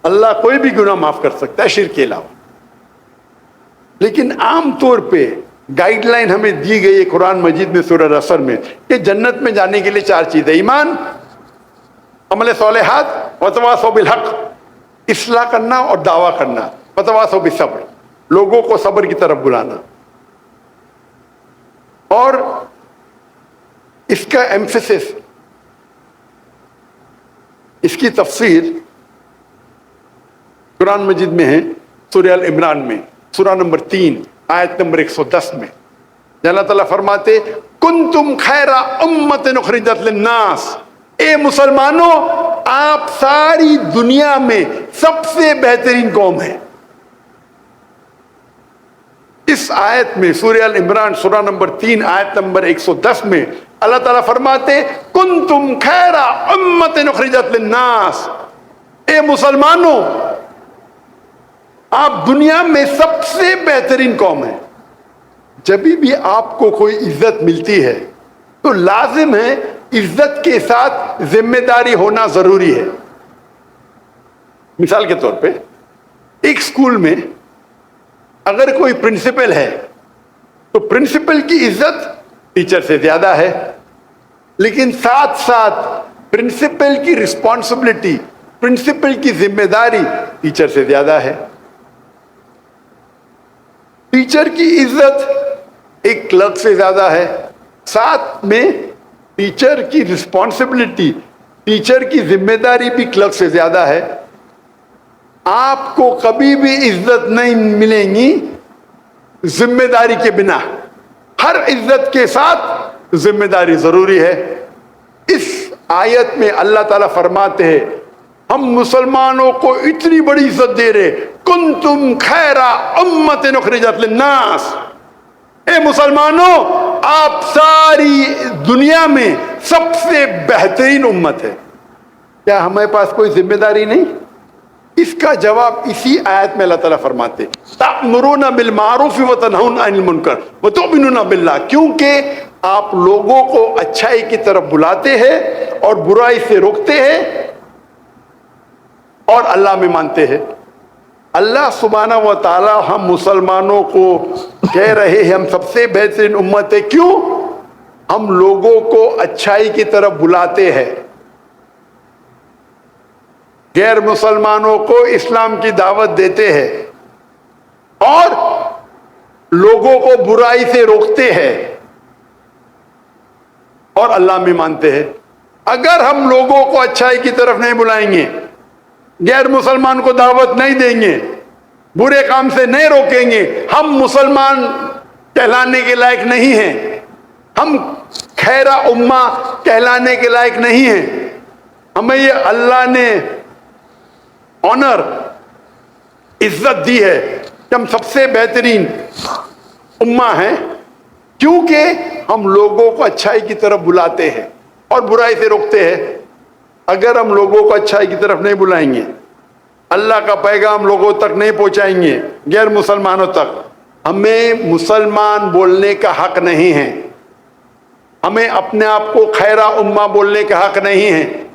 اللہ کوئی بھی گناہ معاف کر سکتا ہے شرک کے علاوہ، لیکن عام طور پہ گائیڈ لائن ہمیں دی گئی ہے قرآن مجید میں سورہ العصر میں کہ جنت میں جانے کے لیے 4 چیزیں: ایمان، عمل صالحات، وتواصوا بالحق، اصلاح کرنا اور دعویٰ کرنا، وتواصوا بالصبر، لوگوں کو صبر کی طرف بلانا. اور اس کا ایمفیسس، اس کی تفسیر قرآن مجید میں ہے سورہ ال عمران میں، سورہ نمبر 3 آیت نمبر 110 میں. اللہ تعالیٰ فرماتے کنتم خیر امت اخرجت للناس، اے مسلمانوں آپ ساری دنیا میں سب سے بہترین قوم ہیں. اس آیت میں سورہ ال عمران سورہ نمبر 3 آیت نمبر 110 میں اللہ تعالیٰ فرماتے کنتم خیر امت اخرجت للناس، اے مسلمانوں آپ دنیا میں سب سے بہترین قوم ہیں. جب بھی آپ کو کوئی عزت ملتی ہے تو لازم ہے عزت کے ساتھ ذمہ داری ہونا ضروری ہے. مثال کے طور پہ ایک اسکول میں اگر کوئی پرنسپل ہے تو پرنسپل کی عزت ٹیچر سے زیادہ ہے، لیکن ساتھ ساتھ پرنسپل کی رسپانسبلٹی، پرنسپل کی ذمہ داری ٹیچر سے زیادہ ہے. ٹیچر کی عزت ایک کلرک سے زیادہ ہے، ساتھ میں ٹیچر کی رسپانسبلٹی، ٹیچر کی ذمہ داری بھی کلرک سے زیادہ ہے. آپ کو کبھی بھی عزت نہیں ملیں گی ذمہ داری کے بنا، ہر عزت کے ساتھ ذمہ داری ضروری ہے. اس آیت میں اللہ تعالیٰ فرماتے ہیں ہم مسلمانوں کو اتنی بڑی عزت دے رہے، کنتم خیر امت اخرجت للناس، اے مسلمانوں آپ ساری دنیا میں سب سے بہترین امت ہے. کیا ہمارے پاس کوئی ذمہ داری نہیں؟ اس کا جواب اسی آیت میں اللہ تعالیٰ فرماتے تأمرون بالمعروف وتنہون عن المنکر وتؤمنون باللہ، کیونکہ آپ لوگوں کو اچھائی کی طرف بلاتے ہیں اور برائی سے روکتے ہیں اور اللہ میں مانتے ہیں. اللہ سبحانہ و تعالی ہم مسلمانوں کو کہہ رہے ہیں ہم سب سے بہترین امت ہے. کیوں؟ ہم لوگوں کو اچھائی کی طرف بلاتے ہیں، غیر مسلمانوں کو اسلام کی دعوت دیتے ہیں اور لوگوں کو برائی سے روکتے ہیں اور اللہ میں مانتے ہیں. اگر ہم لوگوں کو اچھائی کی طرف نہیں بلائیں گے، غیر مسلمان کو دعوت نہیں دیں گے، برے کام سے نہیں روکیں گے، ہم مسلمان کہلانے کے لائق نہیں ہیں، ہم خیرہ امہ کہلانے کے لائق نہیں ہیں. ہمیں یہ اللہ نے آنر، عزت دی ہے کہ ہم سب سے بہترین امہ ہیں کیونکہ ہم لوگوں کو اچھائی کی طرف بلاتے ہیں اور برائی سے روکتے ہیں. اگر ہم لوگوں کو اچھائی کی طرف نہیں بلائیں گے، اللہ کا پیغام لوگوں تک نہیں پہنچائیں گے، غیر مسلمانوں تک، ہمیں مسلمان بولنے کا حق نہیں ہے، ہمیں اپنے آپ کو خیرہ امہ بولنے کا حق نہیں ہے.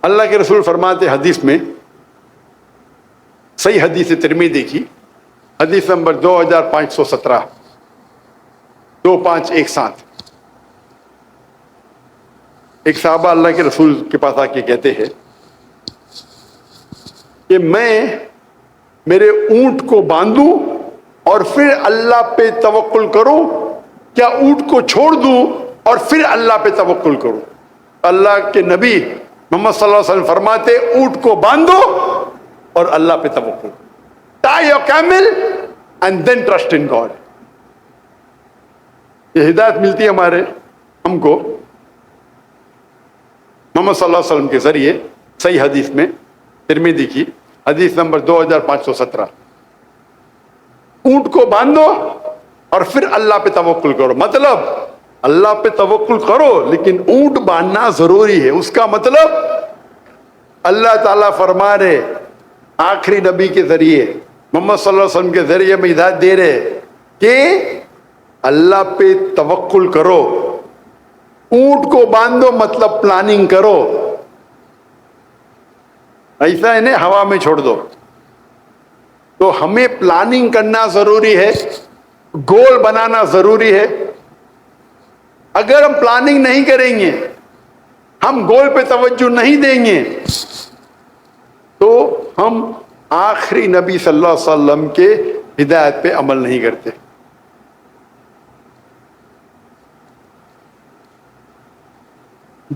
اللہ کے رسول فرماتے حدیث میں، صحیح حدیث ترمذی کی حدیث نمبر 2517، 2517، ایک صحابہ اللہ کے رسول کے پاس آ کے کہتے ہیں کہ میں میرے اونٹ کو باندھوں اور پھر اللہ پہ توکل کروں، کیا اونٹ کو چھوڑ دوں اور پھر اللہ پہ توکل کروں؟ اللہ کے نبی محمد صلی اللہ علیہ وسلم فرماتے اونٹ کو باندھو اور اللہ پہ توکل، tie your camel and then trust in God. یہ ہدایت ملتی ہے ہم کو محمد صلی اللہ علیہ وسلم کے ذریعے صحیح حدیث میں ترمذی کی حدیث نمبر 2517. اونٹ کو باندھو اور پھر اللہ پہ توکل کرو. مطلب اللہ پہ توکل کرو لیکن اونٹ باندھنا ضروری ہے. اس کا مطلب اللہ تعالیٰ فرما رہے آخری نبی کے ذریعے محمد صلی اللہ علیہ وسلم کے ذریعے میں ہدایت دے رہے کہ اللہ پہ توکل کرو. اونٹ کو باندھو مطلب پلاننگ کرو. ایسا ہے نا ہوا میں چھوڑ دو. تو ہمیں پلاننگ کرنا ضروری ہے, گول بنانا ضروری ہے. اگر ہم پلاننگ نہیں کریں گے, ہم گول پہ توجہ نہیں دیں گے, تو ہم آخری نبی صلی اللہ علیہ وسلم کے ہدایت پہ عمل نہیں کرتے.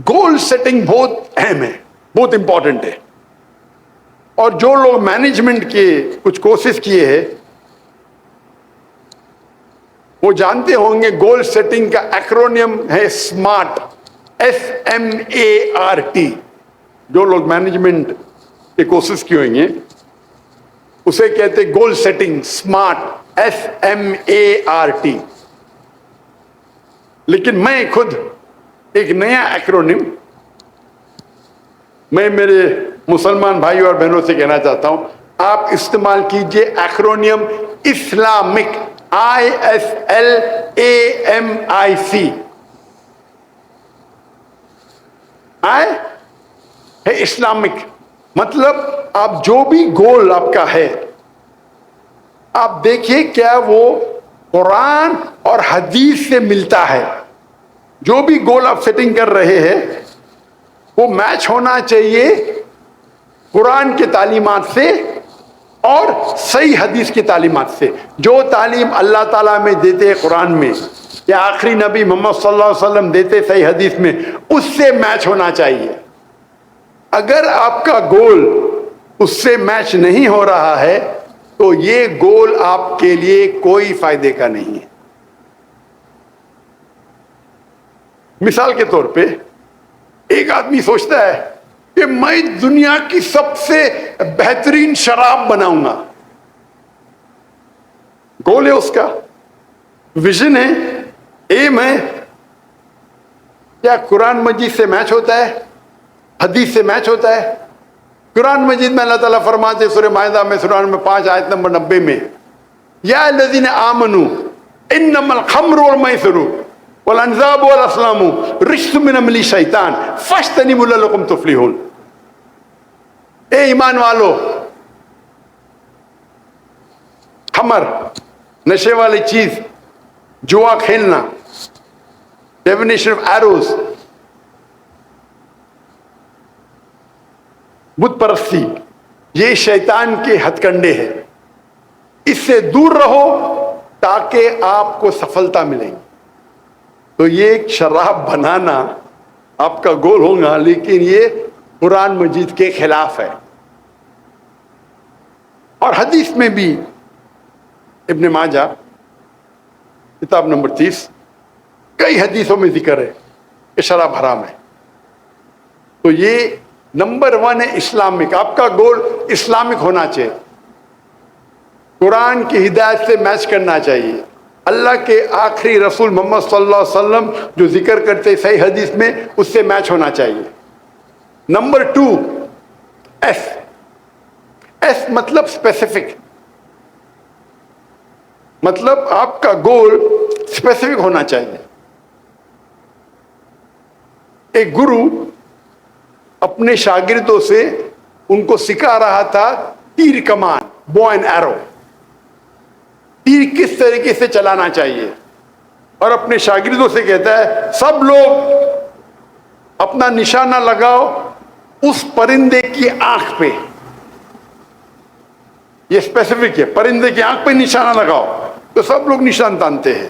گول سیٹنگ بہت اہم ہے, بہت امپورٹنٹ ہے. اور جو لوگ مینجمنٹ کے کچھ کورسز کیے ہیں وہ جانتے ہوں گے گول سیٹنگ کا ایکرونیم ہے سمارٹ, SMART. جو لوگ مینجمنٹ کے کورسز کیے ہوئیں گے اسے کہتے گول سیٹنگ سمارٹ, SMART. لیکن میں خود ایک نیا ایکرونیم میں میرے مسلمان بھائیوں اور بہنوں سے کہنا چاہتا ہوں, آپ استعمال کیجئے ایکرونیم اسلامک, ISLAMIC. ہے اسلامک. مطلب آپ جو بھی گول آپ کا ہے آپ دیکھیے کیا وہ قرآن اور حدیث سے ملتا ہے. جو بھی گول آپ سیٹنگ کر رہے ہیں وہ میچ ہونا چاہیے قرآن کے تعلیمات سے اور صحیح حدیث کی تعلیمات سے. جو تعلیم اللہ تعالیٰ میں دیتے قرآن میں یا آخری نبی محمد صلی اللہ علیہ وسلم دیتے صحیح حدیث میں, اس سے میچ ہونا چاہیے. اگر آپ کا گول اس سے میچ نہیں ہو رہا ہے تو یہ گول آپ کے لیے کوئی فائدے کا نہیں ہے. مثال کے طور پہ ایک آدمی سوچتا ہے کہ میں دنیا کی سب سے بہترین شراب بناؤں گا. گول ہے اس کا, ویژن ہے, ایم ہے. کیا قرآن مجید سے میچ ہوتا ہے, حدیث سے میچ ہوتا ہے؟ قرآن مجید میں اللہ تعالیٰ فرماتے سورہ مائدہ میں سورہ میں 5 آیت نمبر 90 میں, یا الذین آمنوا انما الخمر والمیسر والانصاب والازلام رجس من عمل الشیطان فاجتنبوہ لعلکم تفلحون. اے ایمان والو, خمر نشے والی چیز, جوا کھیلنا, ڈیفینیشن آف ایروز, بت پرستی, یہ شیطان کے ہتھ کنڈے ہیں. اس سے دور رہو تاکہ آپ کو سفلتا ملے گی. تو یہ ایک شراب بنانا آپ کا گول ہوگا, لیکن یہ قرآن مجید کے خلاف ہے. اور حدیث میں بھی ابن ماجہ کتاب نمبر 30 کئی حدیثوں میں ذکر ہے کہ شراب حرام ہے. تو یہ نمبر 1 ہے اسلامک. آپ کا گول اسلامک ہونا چاہیے, قرآن کی ہدایت سے میچ کرنا چاہیے, اللہ کے آخری رسول محمد صلی اللہ علیہ وسلم جو ذکر کرتے صحیح حدیث میں اس سے میچ ہونا چاہیے. نمبر 2 ایس مطلب اسپیسیفک, مطلب آپ کا گول اسپیسیفک ہونا چاہیے. ایک گرو اپنے شاگردوں سے ان کو سکھا رہا تھا تیر کمان, بو اینڈ ایرو, تیر کس طریقے سے چلانا چاہیے, اور اپنے شاگردوں سے کہتا ہے سب لوگ اپنا نشانہ لگاؤ اس پرندے کی آنکھ پہ. یہ اسپیسیفک ہے, پرندے کی آنکھ پہ نشانہ لگاؤ. تو سب لوگ نشان تانتے ہیں.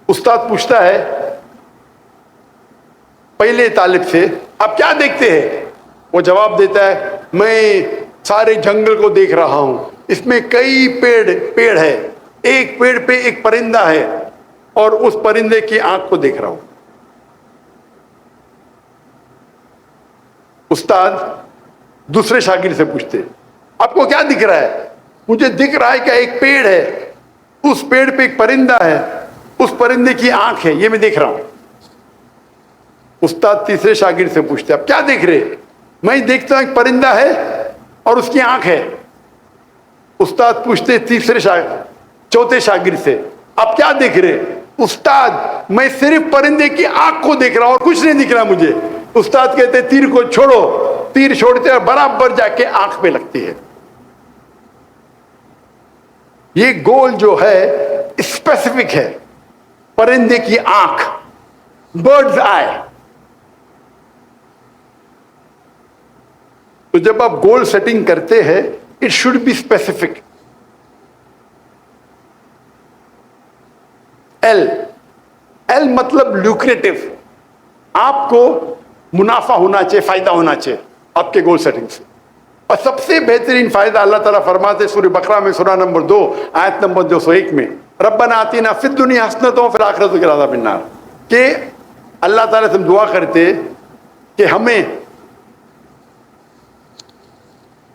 استاد پوچھتا ہے پہلے طالب سے آپ کیا دیکھتے ہیں؟ وہ جواب دیتا ہے میں سارے جنگل کو دیکھ رہا ہوں, اس میں کئی پیڑ ہے, ایک پیڑ پہ ایک پرندہ ہے اور اس پرندے کی آنکھ کو دیکھ رہا ہوں. استاد دوسرے شاگرد سے پوچھتے آپ کو کیا دکھ رہا ہے؟ مجھے دکھ رہا ہے کہ ایک پیڑ ہے, اس پیڑ پہ ایک پرندہ ہے, اس پرندے کی آنکھ ہے, یہ میں دیکھ رہا ہوں. استاد تیسرے شاگرد سے پوچھتے آپ کیا دیکھ رہے؟ میں دیکھتا ہوں ایک پرندہ ہے اور اس کی آنکھ ہے. استاد پوچھتے چوتھے شاگرد سے آپ کیا دیکھ رہے؟ استاد میں صرف پرندے کی آنکھ کو دیکھ رہا ہوں اور کچھ نہیں دکھ رہا مجھے. استاد کہتے تیر کو چھوڑو، تیر چھوڑتے اور برابر جا کے آنکھ پہ لگتی ہے. یہ گول جو ہے اسپیسیفک ہے، پرندے کی آنکھ، برڈز آئی. تو جب آپ گول سیٹنگ کرتے ہیں it should be specific. L مطلب لوکریٹو، آپ کو منافع ہونا چاہیے، فائدہ ہونا چاہیے آپ کے گول سیٹنگ سے. اور سب سے بہترین فائدہ اللہ تعالیٰ فرماتے سورہ بقرہ میں سورہ نمبر 2 آیت نمبر 201 میں، ربنا آتنا فی الدنیا حسنۃ وفی الآخرۃ وقنا عذاب النار، کہ اللہ تعالیٰ سے ہم دعا کرتے کہ ہمیں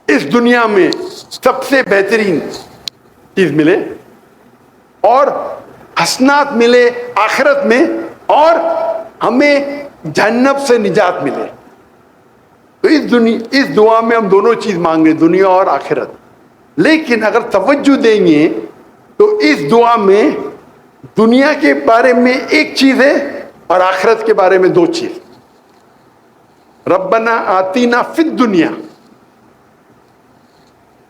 اس دنیا میں سب سے بہترین چیز ملے اور حسنات ملے آخرت میں، اور ہمیں جہنم سے نجات ملے. تو اس دعا میں ہم دونوں چیز مانگ رہے، دنیا اور آخرت. لیکن اگر توجہ دیں گے تو اس دعا میں دنیا کے بارے میں ایک چیز ہے اور آخرت کے بارے میں 2 چیز. ربنا آتینا فی الدنیا،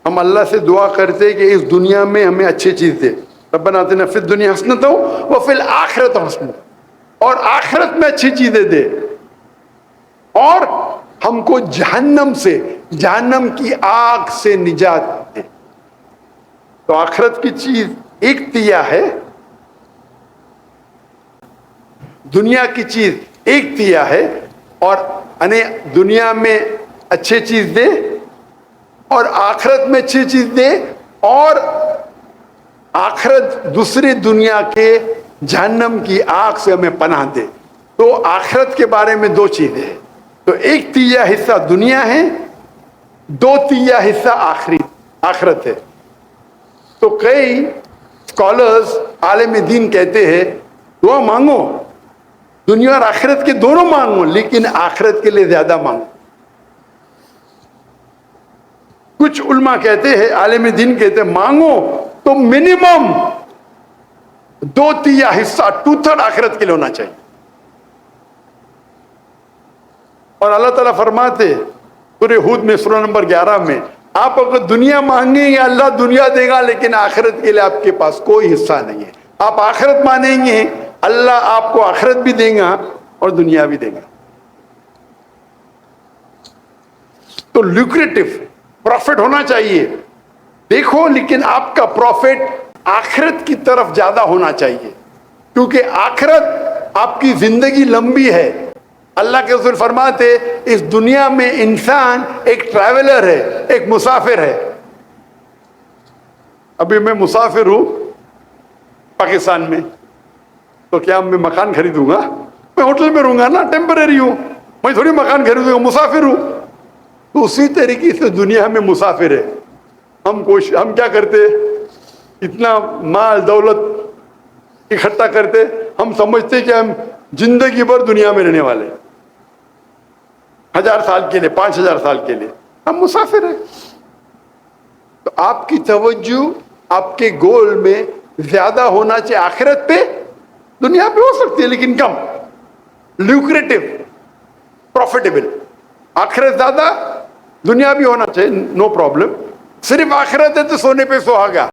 ہم اللہ سے دعا کرتے کہ اس دنیا میں ہمیں اچھی چیز دے. ربنا آتنا فی الدنیا حسنۃ وفی الآخرۃ حسنۃ، اور آخرت میں اچھی چیزیں دے، اور ہم کو جہنم سے، جہنم کی آگ سے نجات دے. تو آخرت کی چیز ایک تیا ہے، دنیا کی چیز ایک تیا ہے. اور یعنی دنیا میں اچھی چیز دے اور آخرت میں اچھی چیز دے، اور آخرت دوسری دنیا کے جہنم کی آگ سے ہمیں پناہ دے. تو آخرت کے بارے میں 2 چیزیں ہیں. تو ایک تیا حصہ دنیا ہے، 2 تیا حصہ آخرت ہے. تو کئی اسکالرز، عالم دین کہتے ہیں دعا مانگو، دنیا اور آخرت کے دونوں مانگو، لیکن آخرت کے لیے زیادہ مانگو. کچھ علماء کہتے ہیں، عالم دین کہتے ہیں مانگو تو منیمم 2 تیا حصہ، 2/3 آخرت کے لیے ہونا چاہیے. اور اللہ تعالیٰ فرماتے سورہ ہود میں سورہ نمبر 11 میں، آپ اگر دنیا مانگیں گے اللہ دنیا دے گا، لیکن آخرت کے لیے آپ کے پاس کوئی حصہ نہیں ہے. آپ آخرت مانیں گے اللہ آپ کو آخرت بھی دے گا اور دنیا بھی دے گا. تو لوکریٹو پروفٹ ہونا چاہیے دیکھو، لیکن آپ کا پروفٹ آخرت کی طرف زیادہ ہونا چاہیے، کیونکہ آخرت آپ کی زندگی لمبی ہے. اللہ کے رسول فرماتے اس دنیا میں انسان ایک ٹریولر ہے، ایک مسافر ہے. ابھی میں مسافر ہوں پاکستان میں، تو کیا میں مکان خریدوں گا؟ میں ہوٹل میں رہوں گا نا، ٹیمپرری ہوں، میں تھوڑی مکان خریدوں گا، مسافر ہوں. تو اسی طریقے سے دنیا میں مسافر ہے. ہم کیا کرتے، اتنا مال دولت اکٹھا کرتے، ہم سمجھتے کہ ہم زندگی بھر دنیا میں رہنے والے، 1000 سال کے لیے، 5000 سال کے لیے. ہم مسافر ہیں. تو آپ کی توجہ آپ کے گول میں زیادہ ہونا چاہیے آخرت پہ. دنیا پہ ہو سکتی ہے لیکن کم، لوکریٹو، پروفیٹیبل. آخرت زیادہ، دنیا بھی ہونا چاہیے، نو پرابلم. صرف آخرت ہے تو سونے پہ سہاگا.